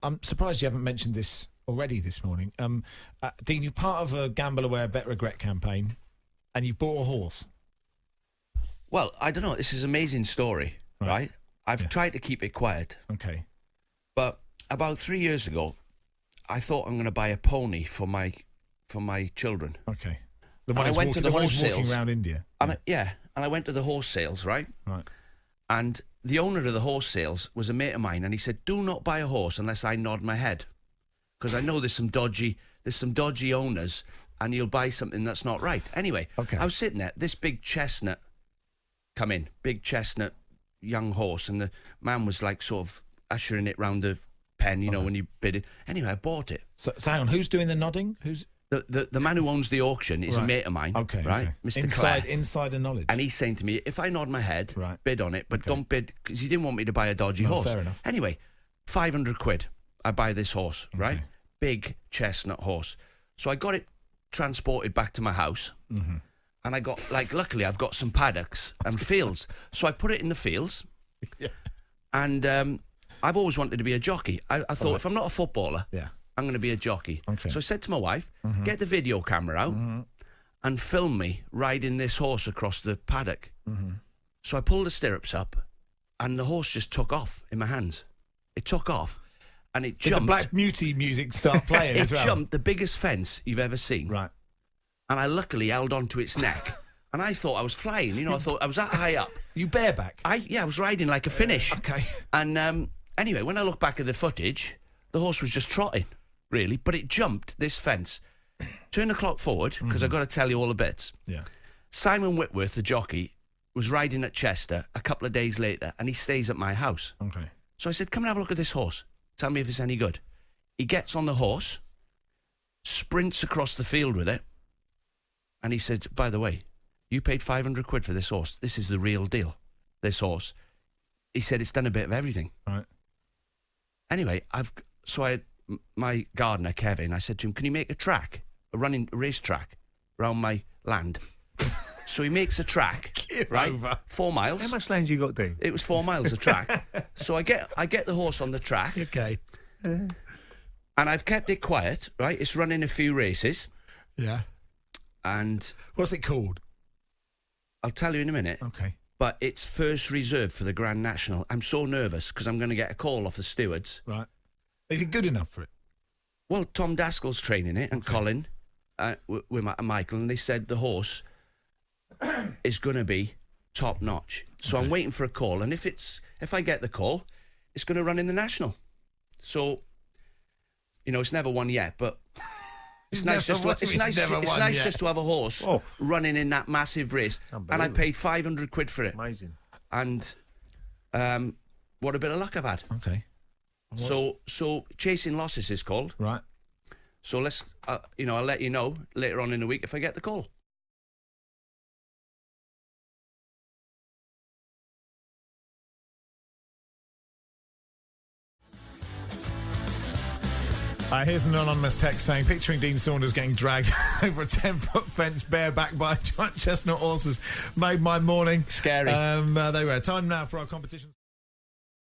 I'm surprised you haven't mentioned this already this morning. Dean, you're part of a Gamble Aware Betregret campaign, and you bought a horse. Well, I don't know. This is an amazing story, right? I've tried to keep it quiet. Okay. But about 3 years ago, I thought I'm going to buy a pony for my children. Okay. The one I went to the horse sales. Walking around India. And I went to the horse sales, right? Right. And the owner of the horse sales was a mate of mine, and he said, "Do not buy a horse unless I nod my head, because I know there's some dodgy owners, and you'll buy something that's not right." Anyway, I was sitting there. This big chestnut come in, big chestnut young horse, and the man was like sort of ushering it round the pen, you know, when you bid it. Anyway, I bought it. So hang on, who's doing the nodding? Who's the man who owns the auction is a mate of mine. Okay, right, Mr. Clare. Insider knowledge. And he's saying to me, if I nod my head, bid on it, but don't bid, because he didn't want me to buy a dodgy horse. Fair enough. Anyway, 500 quid. I buy this horse, right? Big chestnut horse. So I got it transported back to my house. Mm-hmm. And I got, luckily I've got some paddocks and fields. So I put it in the fields. Yeah. And I've always wanted to be a jockey. I thought, if I'm not a footballer, I'm going to be a jockey. Okay. So I said to my wife, get the video camera out and film me riding this horse across the paddock. So I pulled the stirrups up and the horse just took off in my hands. It took off and it jumped. Did the Black Beauty music start playing as well? It jumped the biggest fence you've ever seen. Right. And I luckily held onto its neck. And I thought I was flying. You know, I thought I was that high up. You bareback? I was riding like a Finnish. Okay. And anyway, when I look back at the footage, the horse was just trotting, really. But it jumped this fence. Turn the clock forward, because I've got to tell you all the bits. Yeah. Simon Whitworth, the jockey, was riding at Chester a couple of days later, and he stays at my house. Okay. So I said, come and have a look at this horse. Tell me if it's any good. He gets on the horse, sprints across the field with it, and he said, by the way, you paid 500 quid for this horse. This is the real deal, this horse. He said it's done a bit of everything. Right. Anyway, I had my gardener, Kevin, I said to him, can you make a race track around my land? So he makes a track, over. 4 miles. How much land you got, Dean? It was 4 miles of track. So I get the horse on the track. Okay. And I've kept it quiet, right? It's running a few races. Yeah. And what's it called? I'll tell you in a minute. Okay. But it's first reserve for the Grand National. I'm so nervous because I'm going to get a call off the stewards. Right. Is it good enough for it? Well, Tom Daskell's training it, and Colin with Michael, and they said the horse is going to be top notch. So I'm waiting for a call, and if I get the call, it's going to run in the National. So, you know, it's never won yet, but it's nice just to have a horse running in that massive race. And I paid 500 quid for it. Amazing. And what a bit of luck I've had. Okay. So Chasing Losses is called. Right. So let's, I'll let you know later on in the week if I get the call. Here's an anonymous text saying, picturing Dean Saunders getting dragged over a 10-foot fence bareback by giant chestnut horses made my morning. Scary. They were. Time now for our competition.